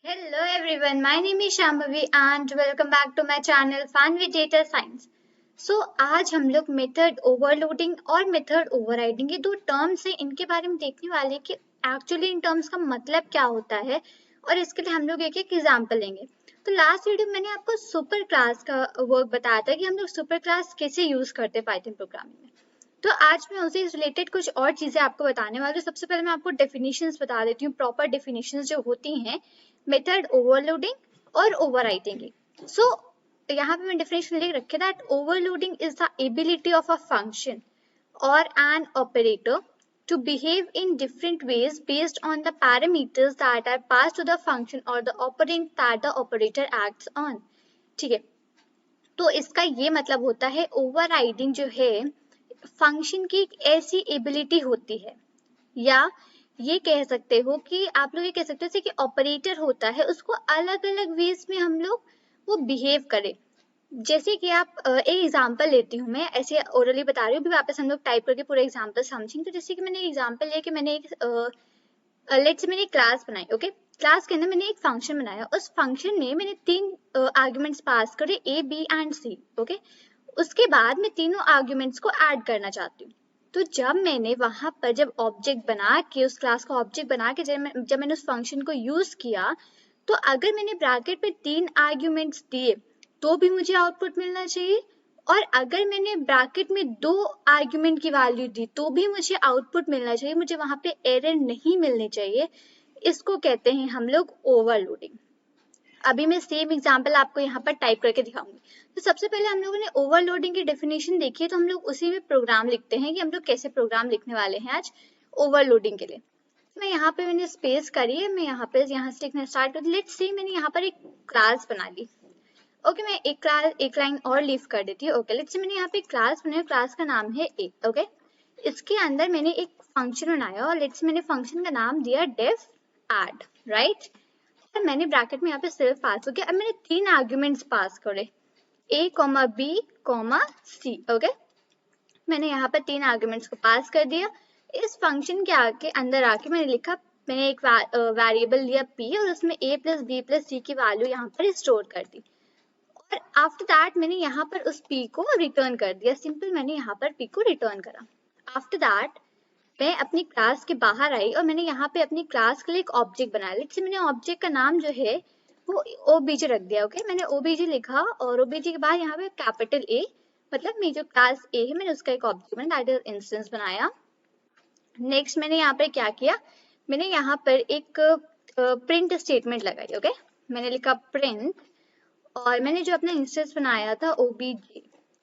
Hello everyone, my name is Shambhavi and welcome back to my channel Fun with Data Science. आज हम लोग method overloading और method overriding ये दो terms हैं, इनके बारे में देखने वाले हैं कि एक्चुअली इन टर्म्स का मतलब क्या होता है और इसके लिए हम लोग एक एक एग्जांपल लेंगे। तो लास्ट वीडियो में मैंने आपको सुपर क्लास का वर्क बताया था कि हम लोग सुपर क्लास कैसे यूज करते हैं पाइथन प्रोग्रामिंग में। तो आज मैं उसी रिलेटेड कुछ और चीजें आपको बताने वाली हूँ। सबसे पहले मैं आपको डेफिनेशंस बता देती हूँ, प्रॉपर डेफिनेशंस जो होती हैं मेथड ओवरलोडिंग और ओवरराइटिंग की। यहाँ पे मैं डेफिनेशन लिख रखे that overloading is the ability of a function और an operator to behave in different ways based on the parameters that are passed to the function or the operand that the operator acts on। ठीक है, तो इसका ये मतलब होता है overriding जो है फंक्शन की एक ऐसी एबिलिटी होती है, या ये कह सकते हो कि आप लोग ये कह सकते हो कि ऑपरेटर होता है उसको अलग अलग वेज में हम लोग वो बिहेव करें। जैसे कि आप एक एग्जांपल लेती हूँ, मैं ऐसे ओरली बता रही हूँ, भी वापस हम लोग टाइप करके पूरा एग्जांपल समझेंगे। तो जैसे कि मैंने एग्जांपल लिया कि मैंने एक लेट्स से मैंने एक क्लास बनाई, ओके। क्लास के अंदर मैंने एक फंक्शन बनाया, उस फंक्शन में मैंने तीन आर्ग्यूमेंट्स पास करे A B and C, okay. उसके बाद मैं तीनों आर्ग्यूमेंट्स को ऐड करना चाहती हूँ। तो जब मैंने वहां पर जब ऑब्जेक्ट बना के उस क्लास का ऑब्जेक्ट बना के जब मैंने उस फंक्शन को यूज किया, तो अगर मैंने ब्रैकेट में तीन आर्ग्यूमेंट्स दिए तो भी मुझे आउटपुट मिलना चाहिए, और अगर मैंने ब्रैकेट में दो आर्ग्यूमेंट की वैल्यू दी तो भी मुझे आउटपुट मिलना चाहिए, मुझे वहां पे एरर नहीं मिलनी चाहिए। इसको कहते हैं हम लोग ओवरलोडिंग। अभी मैं सेम एग्जांपल आपको यहाँ पर टाइप करके दिखाऊंगी। तो सबसे पहले हम लोगों ने ओवरलोडिंग की डेफिनेशन देखी है, तो हम लोग उसी में प्रोग्राम लिखते हैं कि हम लोग कैसे प्रोग्राम लिखने वाले हैं आज ओवरलोडिंग के लिए। मैं यहाँ पे मैंने स्पेस करी है, मैं यहाँ से लिखना स्टार्ट कर। लेट्स सी मैंने यहाँ पर एक क्लास बना ली, ओके। मैं एक लाइन और लीव कर देती हूँ, ओके। लेट्स सी मैंने यहाँ पे क्लास बनाया, क्लास का नाम है ए, ओके। इसके अंदर मैंने एक फंक्शन बनाया और लेट्स मैंने फंक्शन का नाम दिया डेफ एड, राइट। और मैंने ब्रैकेट में यहाँ पे सिर्फ पास हो गया। अब मैंने तीन आर्ग्यूमेंट्स पास करे, ए कॉमा बी कॉमा सी, ओके। मैंने यहाँ पर तीन आर्ग्यूमेंट्स को पास कर दिया। इस फंक्शन के अंदर आके मैंने लिखा, मैंने एक वेरिएबल लिया p और उसमें a प्लस बी प्लस सी की वैल्यू यहाँ पर स्टोर कर दी। और आफ्टर दैट मैंने यहाँ पर उस p को रिटर्न कर दिया, सिंपल मैंने यहाँ पर p को रिटर्न करा। आफ्टर दैट मैं अपनी क्लास के बाहर आई और मैंने यहाँ पे अपनी क्लास के लिए एक ऑब्जेक्ट बनाया। लेट्स से मैंने ऑब्जेक्ट का नाम जो है वो ओबीजे रख दिया, ओके। मैंने ओबीजे लिखा और ओबीजे के बाद यहाँ पे कैपिटल ए, मतलब मेरी जो क्लास ए है मैंने उसका एक ऑब्जेक्ट बनाया, दैट इज इंस्टेंस बनाया। नेक्स्ट मैंने यहाँ पर क्या किया, मैंने यहाँ पर एक प्रिंट स्टेटमेंट लगाई, ओके। मैंने लिखा प्रिंट और मैंने जो अपना इंस्टेंस बनाया था ओबीजे,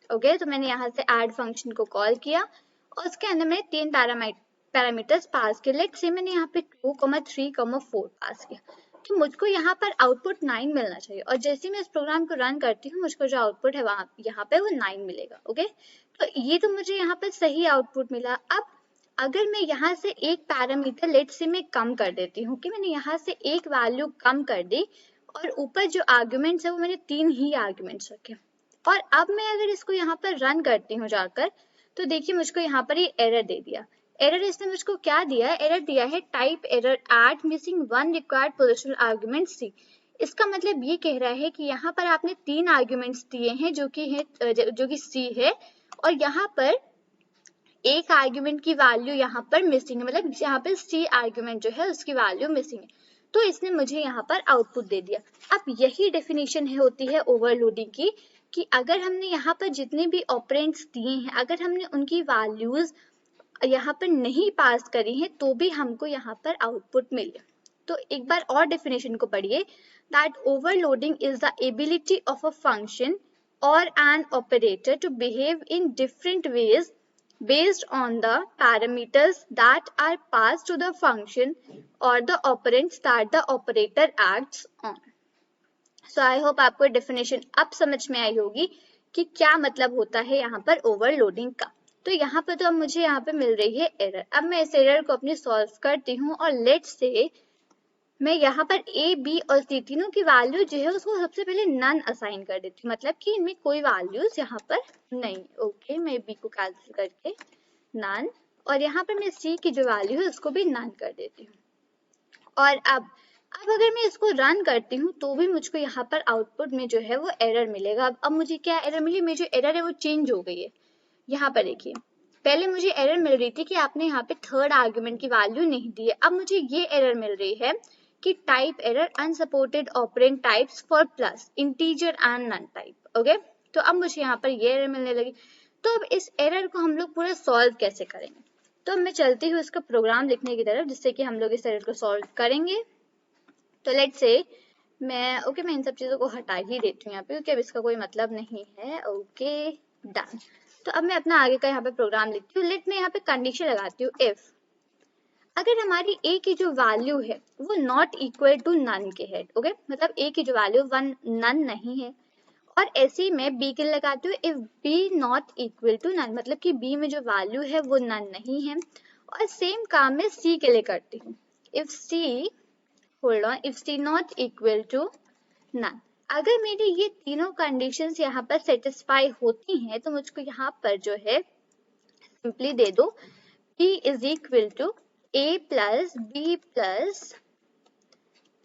ओके। तो मैंने यहाँ से ऐड फंक्शन को कॉल किया और उसके अंदर मैंने तीन पैरामीटर्स पास किए। लेट्स से मैंने यहाँ पे 2, 3, 4 पास किया। तो मुझको यहाँ पर आउटपुट 9 मिलना चाहिए, और जैसे मैं इस प्रोग्राम को रन करती हूँ मुझको जो आउटपुट है वहां यहाँ पे वो 9 मिलेगा, ओके। तो ये तो मुझे यहाँ पर सही आउटपुट मिला। अब अगर मैं यहाँ से एक पैरामीटर लेट्स से मैं कम कर देती हूँ, कि मैंने यहाँ से एक वैल्यू कम कर दी और ऊपर जो आर्ग्यूमेंट्स है वो मैंने तीन ही आर्ग्यूमेंट्स रखे, और अब मैं अगर इसको यहाँ पर रन करती हूँ जाकर, तो देखिए मुझको यहाँ पर ये एरर दे दिया। एरर इसने मुझको क्या दिया है, एरर दिया है type error at missing one required positional argument c. इसका मतलब ये कह रहा है कि यहाँ पर आपने तीन आर्ग्यूमेंट्स दिए हैं जो कि सी है, और यहाँ पर एक आर्ग्यूमेंट की वैल्यू यहाँ पर मिसिंग है, मतलब यहाँ पर सी आर्ग्यूमेंट जो है उसकी वैल्यू मिसिंग है। तो इसने मुझे यहाँ पर आउटपुट दे दिया। अब यही डेफिनेशन होती है ओवरलोडिंग की, कि अगर हमने यहाँ पर जितने भी ऑपरेंड्स दिए हैं अगर हमने उनकी वैल्यूज यहाँ पर नहीं पास करी हैं तो भी हमको यहाँ पर आउटपुट मिले। तो एक बार और डेफिनेशन को पढ़िए, that overloading is the ability of a function और an operator to behave in different ways based on the parameters that are passed to the function or the operands that the operator acts on। So I hope आपको definition अब समझ में आई होगी कि क्या मतलब होता है यहाँ पर ओवरलोडिंग का। तो यहाँ पर तो अब मुझे यहाँ पे मिल रही है एरर। अब मैं इस एरर को अपनी सॉल्व करती हूँ और लेट्स से मैं यहाँ पर ए बी और सी तीनों की वैल्यू जो है उसको सबसे पहले नन असाइन कर देती हूँ, मतलब कि इनमें कोई वैल्यूज यहाँ पर नहीं, ओके। मैं बी को कैंसिल करके नन, और यहाँ पर मैं सी की जो वैल्यू है उसको भी नन कर देती हूँ। और अब अब अगर मैं इसको रन करती हूँ तो भी मुझको यहाँ पर आउटपुट में जो है वो एरर मिलेगा। अब मुझे क्या एरर मिली, मेरी जो एरर है वो चेंज हो गई है। यहाँ पर देखिए, पहले मुझे एरर मिल रही थी कि आपने यहाँ पे थर्ड आर्गुमेंट की वैल्यू नहीं दी है। अब मुझे ये एरर मिल रही है कि type error unsupported operand types for plus integer and none type. Okay, तो अब मुझे यहाँ पर ये एरर मिलने लगी। तो अब इस एरर को हम लोग पूरा सॉल्व कैसे करेंगे? तो अब मैं चलती हूँ इसका प्रोग्राम लिखने की तरफ, जिससे कि हम लोग इस एरर को सॉल्व करेंगे। तो लेट्स से मैं इन सब चीजों को हटा ही देती हूँ यहाँ पे, क्योंकि अब इसका कोई मतलब नहीं है। Okay, done. तो अब मैं अपना आगे का यहाँ पे प्रोग्राम लिखती हूँ। लेट मैं यहाँ पे कंडीशन लगाती हूँ, इफ अगर हमारी a की जो वैल्यू है वो नॉट इक्वल टू नन के है। ओके, मतलब a की जो वैल्यू वन नन नहीं है, और ऐसे ही मैं b के लिए लगाती हूँ if b not equal to none, मतलब कि b में जो वैल्यू है वो नन नहीं है। और सेम काम मैं c के लिए करती हूँ, if c hold on, if c not equal to none. अगर मेरी ये तीनों कंडीशंस यहाँ पर सेटिस्फाई होती हैं तो मुझको यहाँ पर जो है सिंपली दे दो p is equal to a plus b plus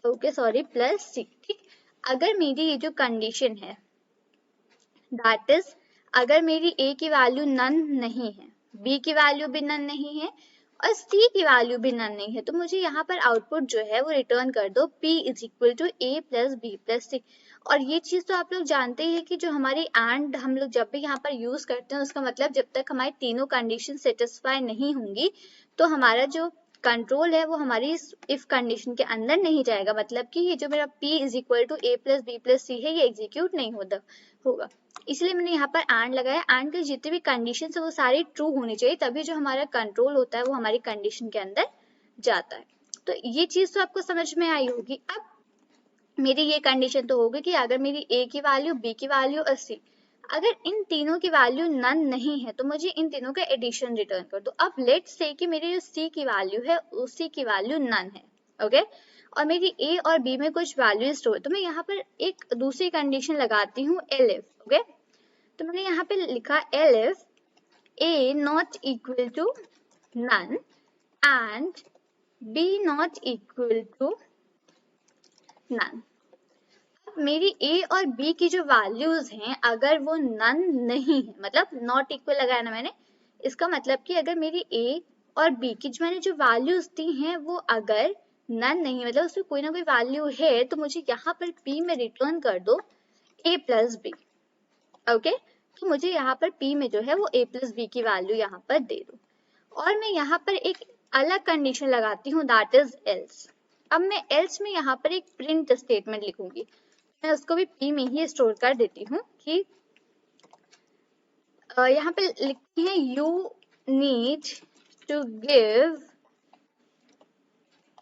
plus c। ठीक, अगर मेरी ये जो कंडीशन है दैट इज, अगर मेरी a की वैल्यू नन नहीं है, b की वैल्यू भी नन नहीं है और c की वैल्यू भी नन नहीं है, तो मुझे यहाँ पर आउटपुट जो है वो रिटर्न कर दो p is equal to a plus b plus c। और ये चीज तो आप लोग जानते हैं कि जो हमारी एंड हम लोग जब भी यहाँ पर यूज करते हैं, उसका मतलब जब तक हमारी तीनों कंडीशन सेटिस्फाई नहीं होंगी तो हमारा जो कंट्रोल है वो हमारी इफ कंडीशन के अंदर नहीं जाएगा। मतलब कि ये जो मेरा p is equal to a plus b plus c है, ये एग्जीक्यूट नहीं होगा। इसलिए मैंने यहाँ पर एंड लगाया। एंड के जितने भी कंडीशन है वो सारी ट्रू होनी चाहिए, तभी जो हमारा कंट्रोल होता है वो हमारी कंडीशन के अंदर जाता है। तो ये चीज तो आपको समझ में आई होगी। अब मेरी ये कंडीशन तो होगी कि अगर मेरी a की वैल्यू, b की वैल्यू और c, अगर इन तीनों की वैल्यू नन नहीं है तो मुझे इन तीनों का एडिशन रिटर्न कर दो। अब लेट्स से कि मेरी जो c की वैल्यू है उसी की वैल्यू नन है। ओके, और मेरी a और b में कुछ वैल्यू स्टोर, तो मैं यहाँ पर एक दूसरी कंडीशन लगाती हूँ elif। ओके, तो मैंने यहाँ पे लिखा elif a not equal to none and b not equal to none. मेरी a और b की जो वैल्यूज हैं अगर वो नन नहीं है, मतलब नॉट इक्वल लगाया ना मैंने, इसका मतलब कि अगर मेरी a और b की जो मैंने जो वैल्यूज दी हैं वो अगर नन नहीं, मतलब उसमें कोई ना कोई वैल्यू है, तो मुझे यहाँ पर p में रिटर्न कर दो a प्लस b। ओके, तो मुझे यहाँ पर p में जो है वो a प्लस b की वैल्यू यहाँ पर दे दो। और मैं यहाँ पर एक अलग कंडीशन लगाती हूँ, दैट इज एल्स। अब मैं एल्स में यहाँ पर एक प्रिंट स्टेटमेंट लिखूंगी, मैं उसको भी p में ही स्टोर कर देती हूँ कि यहाँ पे लिखते हैं you need to give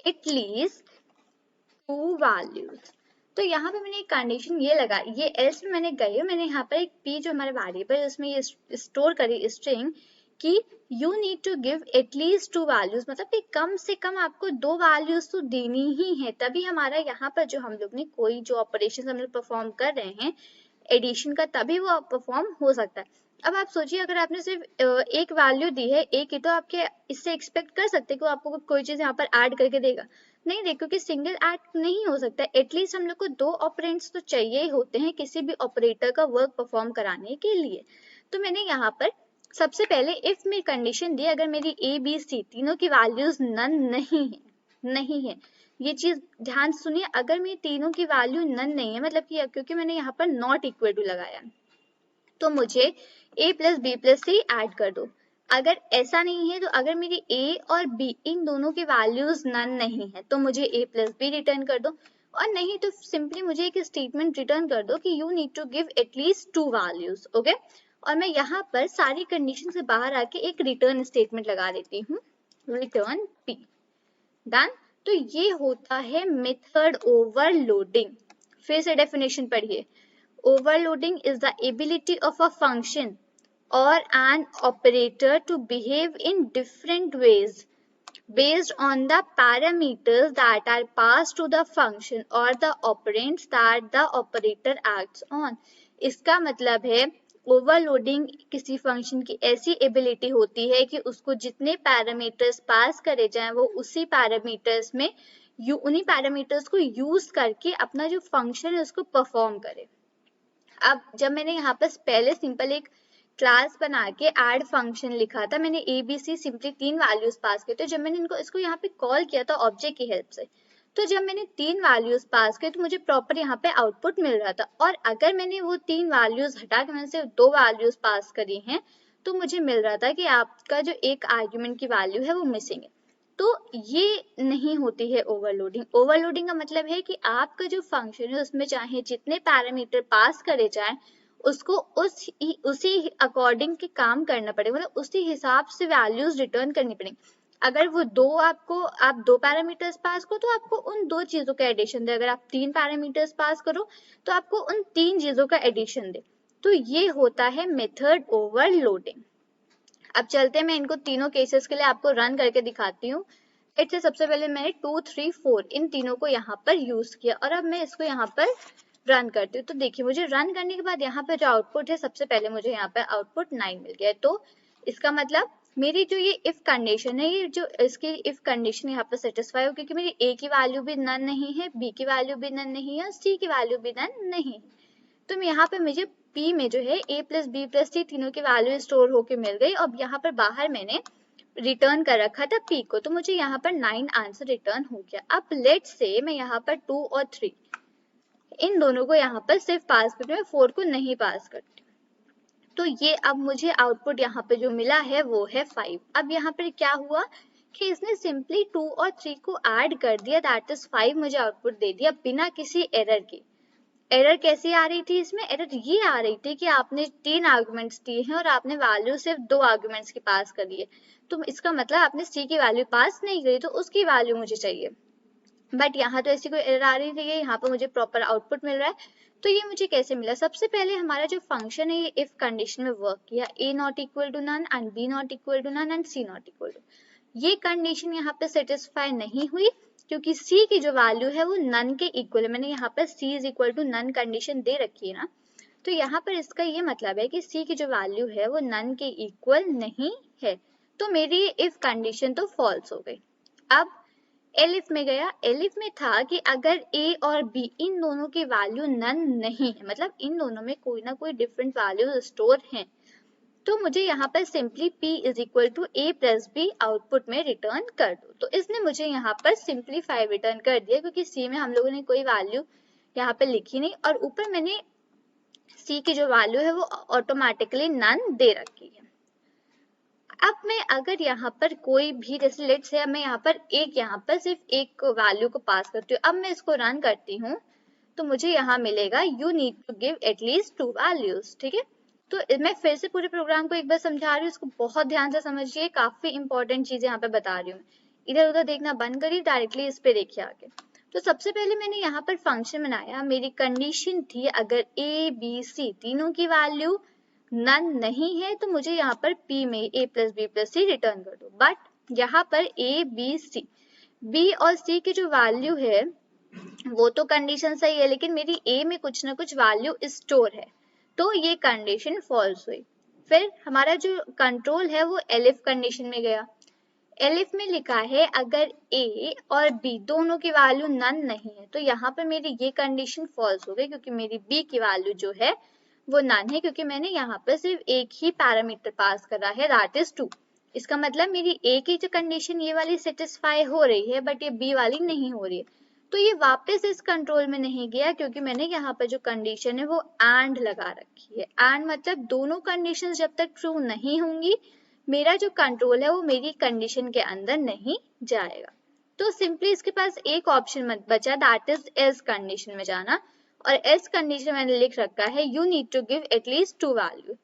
at least 2 values. तो यहाँ पे मैंने एक कंडीशन ये लगा, ये एल्स में मैंने गई, मैंने यहाँ पर एक p जो हमारा वेरिएबल है उसमें ये स्टोर करी स्ट्रिंग कि you need to give at least 2 values, मतलब कि कम से कम आपको 2 वैल्यूज तो देनी ही है, तभी हमारा यहाँ पर जो हम लोग ने कोई जो ऑपरेशन हम लोग परफॉर्म कर रहे हैं एडिशन का, तभी वो परफॉर्म हो सकता है। अब आप सोचिए अगर आपने सिर्फ एक वैल्यू दी है a की, तो आप क्या इससे एक्सपेक्ट कर सकते हैं कि वो आपको कोई चीज यहाँ पर ऐड करके देगा? नहीं दे, क्योंकि सिंगल ऐड नहीं हो सकता। एटलीस्ट हम लोग को 2 ऑपरेंड्स तो चाहिए ही होते हैं किसी भी ऑपरेटर का वर्क परफॉर्म कराने के लिए। तो मैंने यहाँ पर सबसे पहले इफ में कंडीशन दी, अगर मेरी a b c तीनों की वैल्यूज नन नहीं है, ये चीज ध्यान सुनिए, अगर मेरी तीनों की वैल्यू नन नहीं है, मतलब कि क्योंकि मैंने यहाँ पर नॉट इक्वल टू लगाया, तो मुझे a plus B plus C add कर दो। अगर ऐसा नहीं है, तो अगर मेरी a और b इन दोनों की वैल्यूज नन नहीं है तो मुझे a प्लस बी रिटर्न कर दो, और नहीं तो सिंपली मुझे एक स्टेटमेंट रिटर्न कर दो कि you need to give at least 2 values. Okay, और मैं यहाँ पर सारी कंडीशन से बाहर आके एक रिटर्न स्टेटमेंट लगा देती हूँ, रिटर्न p। डन। तो ये होता है मेथड ओवरलोडिंग। फिर से डेफिनेशन पढ़िए, overloading is the ability of a function or an operator to behave in different ways based on the parameters that are passed to the function or the operands that the operator acts on। इसका मतलब है overloading किसी function की ऐसी ability होती है कि उसको जितने पैरामीटर्स पास करे जाएं वो उसी पैरामीटर्स में उन्हीं पैरामीटर्स को यूज करके अपना जो फंक्शन है उसको परफॉर्म करे। अब जब मैंने यहाँ पर पहले सिंपल एक क्लास बना के ऐड फंक्शन लिखा था, मैंने A B C simply 3 values pass किए थे। जब मैंने इसको यहाँ पे कॉल किया था ऑब्जेक्ट की हेल्प से, तो जब मैंने 3 वैल्यूज पास किए तो मुझे प्रॉपर यहाँ पे आउटपुट मिल रहा था। और अगर मैंने वो 3 वैल्यूज हटा के मैंने सिर्फ 2 वैल्यूज पास करी हैं तो मुझे मिल रहा था कि आपका जो एक आर्ग्यूमेंट की वैल्यू है वो मिसिंग है। तो ये नहीं होती है ओवरलोडिंग। ओवरलोडिंग का मतलब है कि आपका जो फंक्शन है उसमें चाहे जितने पैरामीटर पास करे जाएं उसको उसी अकॉर्डिंग के काम करना पड़ेगा, मतलब उसी हिसाब से वैल्यूज रिटर्न करनी पड़ेगी। अगर वो आप 2 पैरामीटर्स पास करो तो आपको उन 2 चीजों का एडिशन दे। अगर आप 3 पैरामीटर्स पास करो तो आपको उन 3 चीजों का एडिशन दे। तो ये होता है मेथड ओवरलोडिंग। अब चलते हैं, मैं इनको तीनों केसेस के लिए आपको रन करके दिखाती हूँ। इससे सबसे पहले मैंने 2, 3, 4 इन तीनों को यहाँ पर यूज किया और अब मैं इसको यहाँ पर रन करती हूँ। तो देखिए मुझे रन करने के बाद यहाँ पर जो आउटपुट है, सबसे पहले मुझे यहाँ पर आउटपुट 9 मिल गया है। तो इसका मतलब मेरी जो ये इफ कंडीशन है, ये जो इसकी इफ कंडीशन यहाँ पर सेटिस्फाई हो, क्योंकि मेरी ए की वैल्यू भी नन नहीं है, बी की वैल्यू भी नन नहीं है और सी की वैल्यू भी नन नहीं है। तो यहाँ पे मुझे P में जो है A plus B plus C तीनों की वैल्यू स्टोर होके मिल गई। अब यहाँ पर बाहर मैंने रिटर्न कर रखा था P को, तो मुझे यहाँ पर 9 आंसर रिटर्न हो गया। अब लेट्स से मैं यहाँ पर 2 और 3 इन दोनों को यहाँ पर सिर्फ पास करती हूँ, 4 को नहीं पास करती। तो ये अब मुझे आउटपुट यहाँ पे जो मिला है वो है 5। अब यहाँ पर क्या हुआ कि इसने सिंपली 2 और 3 को ऐड कर दिया, दैट इज 5 मुझे आउटपुट दे दिया बिना किसी एरर के। एरर कैसी आ रही थी इसमें? एरर ये आ रही थी कि आपने 3 आर्गुमेंट्स दिए हैं और आपने वैल्यू सिर्फ 2 आर्गुमेंट्स की पास करी है। तो इसका मतलब आपने सी की वैल्यू पास नहीं करी, तो उसकी वैल्यू मुझे चाहिए। बट यहाँ तो ऐसी कोई एरर आ रही नहीं है, यहाँ पर मुझे प्रॉपर आउटपुट मिल रहा है। तो ये मुझे कैसे मिला? सबसे पहले हमारा जो फंक्शन है ये इफ कंडीशन में वर्क किया, a not equal to none and b not equal to none and c not equal to. ये कंडीशन यहाँ पे सेटिस्फाई नहीं हुई क्योंकि c की जो वैल्यू है वो नन के इक्वल है। मैंने यहाँ पर c is equal to none condition दे रखी है ना, तो यहाँ पर इसका ये मतलब है कि c की जो वैल्यू है वो नन के इक्वल नहीं है। तो मेरी इफ कंडीशन तो फॉल्स हो गई। अब एलिफ में गया। एलिफ में था कि अगर a और b इन दोनों की वैल्यू नन नहीं है, मतलब इन दोनों में कोई ना कोई डिफरेंट वैल्यू स्टोर है, तो मुझे यहाँ पर simply p is equal to a plus b output में रिटर्न कर दो। तो इसने मुझे यहाँ पर सिंपली 5 रिटर्न कर दिया क्योंकि c में हम लोगों ने कोई वैल्यू यहाँ पर लिखी नहीं और ऊपर मैंने c की जो वैल्यू है वो ऑटोमेटिकली नन दे रखी है। अब मैं अगर यहाँ पर कोई भी, जैसे लेट्स से मैं यहाँ पर सिर्फ एक वैल्यू को पास करती हूँ, अब मैं इसको रन करती हूँ तो मुझे यहाँ मिलेगा you need to give at least 2 values. ठीक है, तो मैं फिर से पूरे प्रोग्राम को एक बार समझा रही हूँ, इसको बहुत ध्यान से समझिए, काफी इंपॉर्टेंट चीजें यहाँ पे बता रही हूँ। इधर उधर देखना बंद करिए, डायरेक्टली इस पे देखिए आगे। तो सबसे पहले मैंने यहाँ पर फंक्शन बनाया, मेरी कंडीशन थी अगर a b c तीनों की वैल्यू नन नहीं है तो मुझे यहाँ पर p में a plus b plus c return कर दो। बट यहाँ पर a b c b और c की जो वैल्यू है वो तो कंडीशन सही है, लेकिन मेरी a में कुछ ना कुछ वैल्यू स्टोर है, तो ये कंडीशन फॉल्स हुई। फिर हमारा जो कंट्रोल है वो एलिफ कंडीशन में गया। एलिफ में लिखा है अगर a और b दोनों की वैल्यू नन नहीं है, तो यहाँ पर मेरी ये कंडीशन फॉल्स हो गई क्योंकि मेरी b की वैल्यू जो है वो नन है, क्योंकि मैंने यहाँ पर सिर्फ एक ही पैरामीटर पास करा है, दैट इज 2। इसका मतलब मेरी a की जो कंडीशन ये वाली सेटिस्फाई हो रही है बट ये b वाली नहीं हो रही है, तो ये वापस इस कंट्रोल में नहीं गया क्योंकि मैंने यहाँ पर जो कंडीशन है वो एंड लगा रखी है। एंड मतलब दोनों कंडीशन जब तक ट्रू नहीं होंगी मेरा जो कंट्रोल है वो मेरी कंडीशन के अंदर नहीं जाएगा। तो सिंपली इसके पास एक ऑप्शन बचा, दैट इज एल्स कंडीशन में जाना, और एल्स कंडीशन मैंने लिख रखा है you need to give at least 2 value.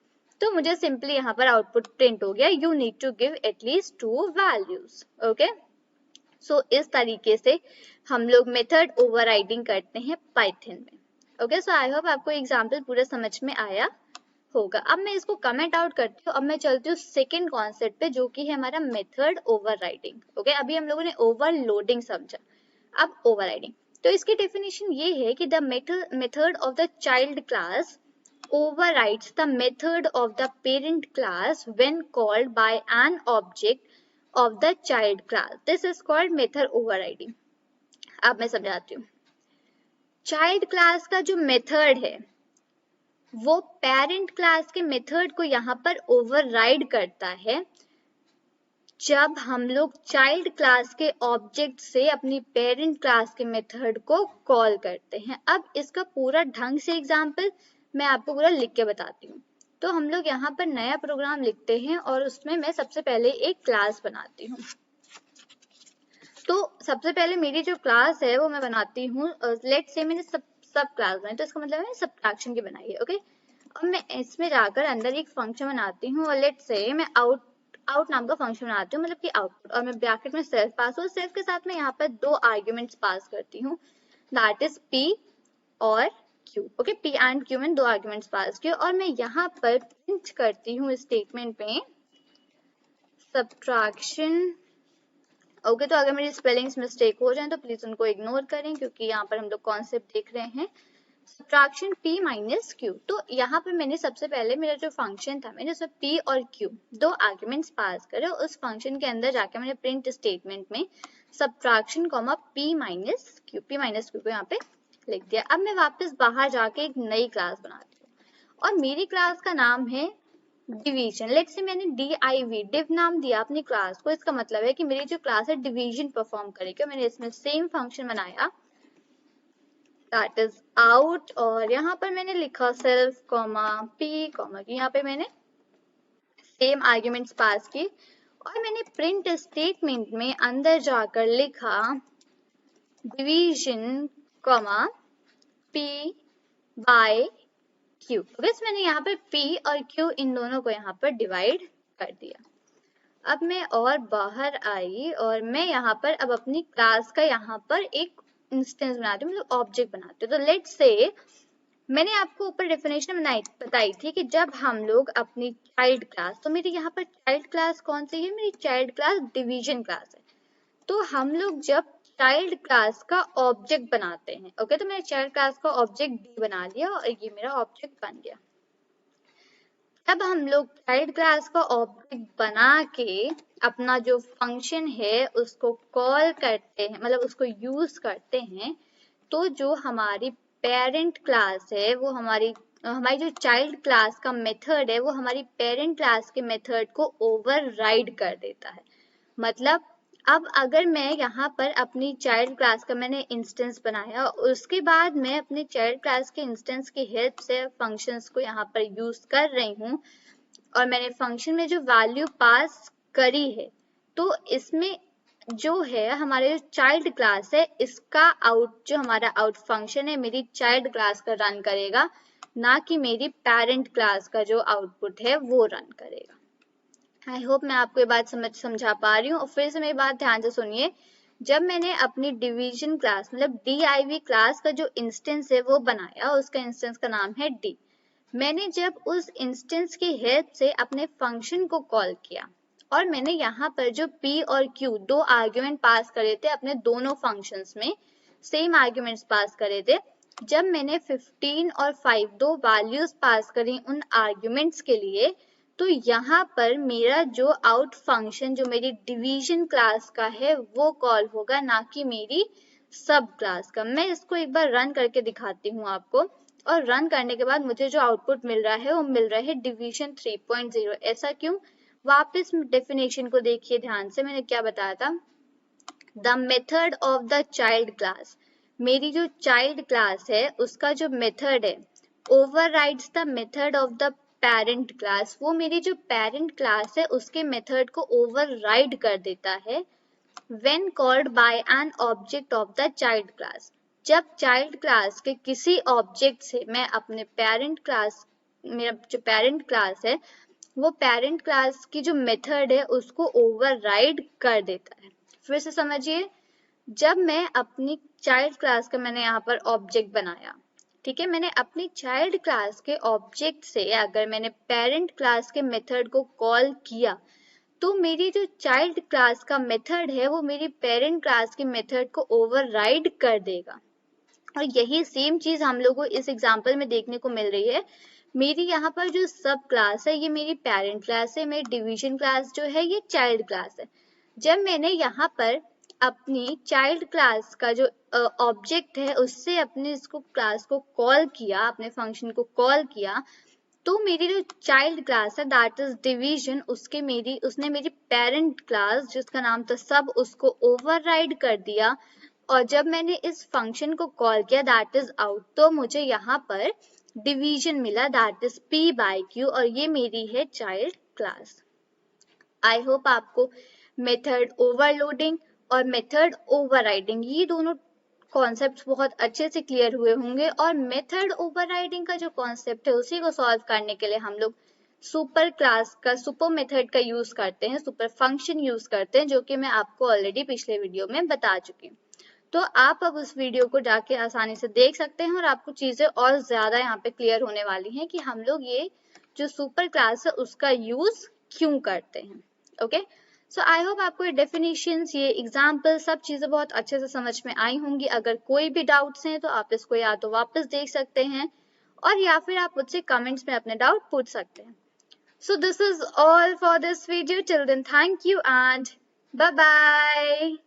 तो मुझे सिंपली यहाँ पर आउटपुट प्रिंट हो गया you need to give at least 2 values. Okay, so इस तरीके से हम लोग मेथड ओवरराइडिंग करते हैं पाइथन में। ओके, सो आई होप आपको एग्जाम्पल पूरा समझ में आया होगा। अब मैं इसको कमेंट आउट करती हूँ। अब मैं चलती हूँ सेकेंड कॉन्सेप्ट पे जो कि है हमारा मेथड ओवरराइडिंग। ओके, अभी हम लोगों ने ओवरलोडिंग समझा, अब ओवरराइडिंग। तो इसकी डेफिनेशन ये है कि the method of the child class overrides the method of the parent class when called by an object of the child class. This is called method overriding. अब मैं समझाती हूँ। चाइल्ड क्लास का जो मेथड है वो पेरेंट क्लास के method को यहाँ पर ओवरराइड करता है जब हम लोग चाइल्ड क्लास के ऑब्जेक्ट से अपनी पेरेंट क्लास के मेथड को कॉल करते हैं। अब इसका पूरा ढंग से एग्जाम्पल मैं आपको पूरा लिख के बताती हूँ। तो हम लोग यहाँ पर नया प्रोग्राम लिखते हैं और उसमें मैं सबसे पहले एक क्लास बनाती हूँ। तो सबसे पहले मेरी जो क्लास है वो मैं बनाती हूँ, लेट्स से मैंने सब क्लास बनाई, तो इसका मतलब है सब्ट्रैक्शन की बनाई है। ओके, अब मैं इसमें जाकर अंदर एक फंक्शन बनाती हूँ और लेट्स से मैं आउट नाम का फंक्शन बनाती हूँ, मतलब कि आउटपुट, और मैं ब्रैकेट में सेल्फ पास हूँ। सेल्फ के साथ मैं यहाँ पर 2 आर्ग्यूमेंट्स पास करती हूँ, दैट इज p और q। Okay, p and q में 2 आर्ग्यूमेंट्स पास किए और मैं यहाँ पर प्रिंट करती हूँ स्टेटमेंट में सब्ट्रैक्शन। ओके, तो अगर मेरी स्पेलिंग्स मिस्टेक हो जाए तो प्लीज उनको इग्नोर करें, क्योंकि यहाँ पर हम लोग कॉन्सेप्ट देख रहे हैं। Subtraction p minus q। तो यहाँ पर मैंने सबसे पहले मेरा जो फंक्शन था, मैंने उसमें p और q 2 आर्ग्यूमेंट्स पास करे। उस फंक्शन के अंदर जाके मैंने प्रिंट स्टेटमेंट में subtraction comma p minus q को यहाँ पे लिख दिया। अब मैं वापस बाहर जाके एक नई क्लास बनाती हूँ और मेरी क्लास का नाम है डिवीजन। लेट्स से मैंने div नाम दिया अपनी क्लास को। इसका मतलब है कि मेरी जो क्लास है डिवीजन परफॉर्म करेगी। मैंने इसमें सेम फंक्शन बनाया, दैट इज आउट, और यहाँ पर मैंने लिखा सेल्फ कॉमा p कॉमा की, यहाँ पे मैंने सेम आर्ग्यूमेंट्स पास की और मैंने प्रिंट स्टेटमेंट में अंदर जाकर लिखा division comma p by q। बस मैंने यहाँ पर p और q इन दोनों को यहाँ पर डिवाइड कर दिया। अब मैं और बाहर आई और मैं यहाँ पर अब अपनी क्लास का यहाँ पर एक इंस्टेंस बनाती हूँ, मतलब ऑब्जेक्ट बनाती हूँ। तो लेट्स से मैंने आपको ऊपर डेफिनेशन बताई थी कि जब हम लोग अपनी चाइल्ड क्लास, तो मेरी यहाँ पर चाइल्ड क्लास कौन सी है, मेरी चाइल्ड क्लास डिवीजन क्लास है। तो हम लोग जब चाइल्ड क्लास का ऑब्जेक्ट बनाते हैं, ओके, तो मैंने चाइल्ड क्लास का ऑब्जेक्ट डी बना लिया और ये मेरा ऑब्जेक्ट बन गया। अब हम लोग चाइल्ड क्लास का ऑब्जेक्ट बना के अपना जो फंक्शन है उसको कॉल करते हैं, मतलब उसको यूज करते हैं। तो जो हमारी पेरेंट क्लास है वो हमारी जो चाइल्ड क्लास का मेथड है वो हमारी पेरेंट क्लास के मेथड को ओवरराइड कर देता है। मतलब अब अगर मैं यहाँ पर अपनी चाइल्ड क्लास का मैंने इंस्टेंस बनाया, उसके बाद मैं अपने चाइल्ड क्लास के इंस्टेंस की हेल्प से फंक्शंस को यहाँ पर यूज कर रही हूँ और मैंने फंक्शन में जो वैल्यू पास करी है, तो इसमें जो है हमारे जो चाइल्ड क्लास है इसका आउट, जो हमारा आउट फंक्शन है मेरी चाइल्ड क्लास का रन करेगा, ना कि मेरी पेरेंट क्लास का जो आउटपुट है वो रन करेगा। आई होप मैं आपको ये बात समझा पा रही हूँ। और फिर से मेरी बात ध्यान से सुनिए, जब मैंने अपनी डिवीजन क्लास मतलब div क्लास का जो इंस्टेंस है वो बनाया, उसका इंस्टेंस का नाम है d। मैंने जब उस इंस्टेंस की हेल्प से अपने फंक्शन को कॉल किया और मैंने यहाँ पर जो p और q 2 आर्ग्यूमेंट पास करे थे अपने दोनों फंक्शंस में, सेम आर्ग्यूमेंट्स पास करे थे। जब मैंने 15 और 5 दो वैल्यूज पास करी उन आर्ग्यूमेंट्स के लिए, तो यहाँ पर मेरा जो आउट फंक्शन जो मेरी डिवीजन क्लास का है वो कॉल होगा, ना कि मेरी सब क्लास का। मैं इसको एक बार रन करके दिखाती हूँ आपको, और रन करने के बाद मुझे जो आउटपुट मिल रहा है वो मिल रहा है डिवीजन 3.0। ऐसा क्यों? वापस डेफिनेशन को देखिए ध्यान से, मैंने क्या बताया था, the method of the child class, मेरी जो चाइल्ड क्लास है उसका जो मेथड है overrides the method of the parent class. वो मेरी जो पेरेंट क्लास है उसके मेथड को ओवरराइड कर देता है when called by an object of the child class। जब चाइल्ड क्लास के किसी ऑब्जेक्ट से मैं अपने पेरेंट क्लास, मेरा जो पेरेंट क्लास है वो पेरेंट क्लास की जो मेथड है उसको ओवरराइड कर देता है। फिर से समझिए, जब मैं अपनी चाइल्ड क्लास का मैंने यहाँ पर ऑब्जेक्ट बनाया, ठीक है, मैंने अपनी चाइल्ड क्लास के ऑब्जेक्ट से अगर मैंने पेरेंट क्लास के मेथड को कॉल किया, तो मेरी जो चाइल्ड क्लास का मेथड है वो मेरी पेरेंट क्लास के मेथड को ओवरराइड कर देगा। और यही सेम चीज हम लोगों को इस एग्जांपल में देखने को मिल रही है। मेरी यहाँ पर जो सब क्लास है ये मेरी पेरेंट क्लास है, मेरी डिवीजन क्लास जो है ये चाइल्ड क्लास है। जब मैंने यहाँ पर अपनी चाइल्ड क्लास का जो ऑब्जेक्ट है उससे अपने इसको क्लास को कॉल किया, अपने फंक्शन को कॉल किया, तो मेरी जो चाइल्ड क्लास है दैट इज डिवीजन, उसने मेरी पेरेंट क्लास जिसका नाम था सब उसको ओवरराइड कर दिया। और जब मैंने इस फंक्शन को कॉल किया दैट इज आउट, तो मुझे यहाँ पर डिवीजन मिला that is p by q, और ये मेरी है चाइल्ड क्लास। आई होप आपको मेथड ओवरलोडिंग और मेथड ओवरराइडिंग ये दोनों कॉन्सेप्ट्स बहुत अच्छे से क्लियर हुए होंगे। और मेथड ओवरराइडिंग का जो कॉन्सेप्ट है उसी को सॉल्व करने के लिए हम लोग सुपर क्लास का, सुपर मेथड का यूज करते हैं, सुपर फंक्शन यूज करते हैं, जो कि मैं आपको ऑलरेडी पिछले वीडियो में बता चुकी हूँ। तो आप अब उस वीडियो को जाके आसानी से देख सकते हैं और आपको चीजें और ज्यादा यहाँ पे क्लियर होने वाली हैं कि हम लोग ये जो सुपर क्लास है उसका यूज क्यों करते हैं। ओके, सो आई होप आपको ये डेफिनेशंस, ये एग्जाम्पल, सब चीजें बहुत अच्छे से समझ में आई होंगी। अगर कोई भी डाउट्स हैं तो आप इसको या तो वापस देख सकते हैं और या फिर आप मुझसे कमेंट्स में अपने डाउट पूछ सकते हैं। So this is all for this video, till then thank you and bye bye.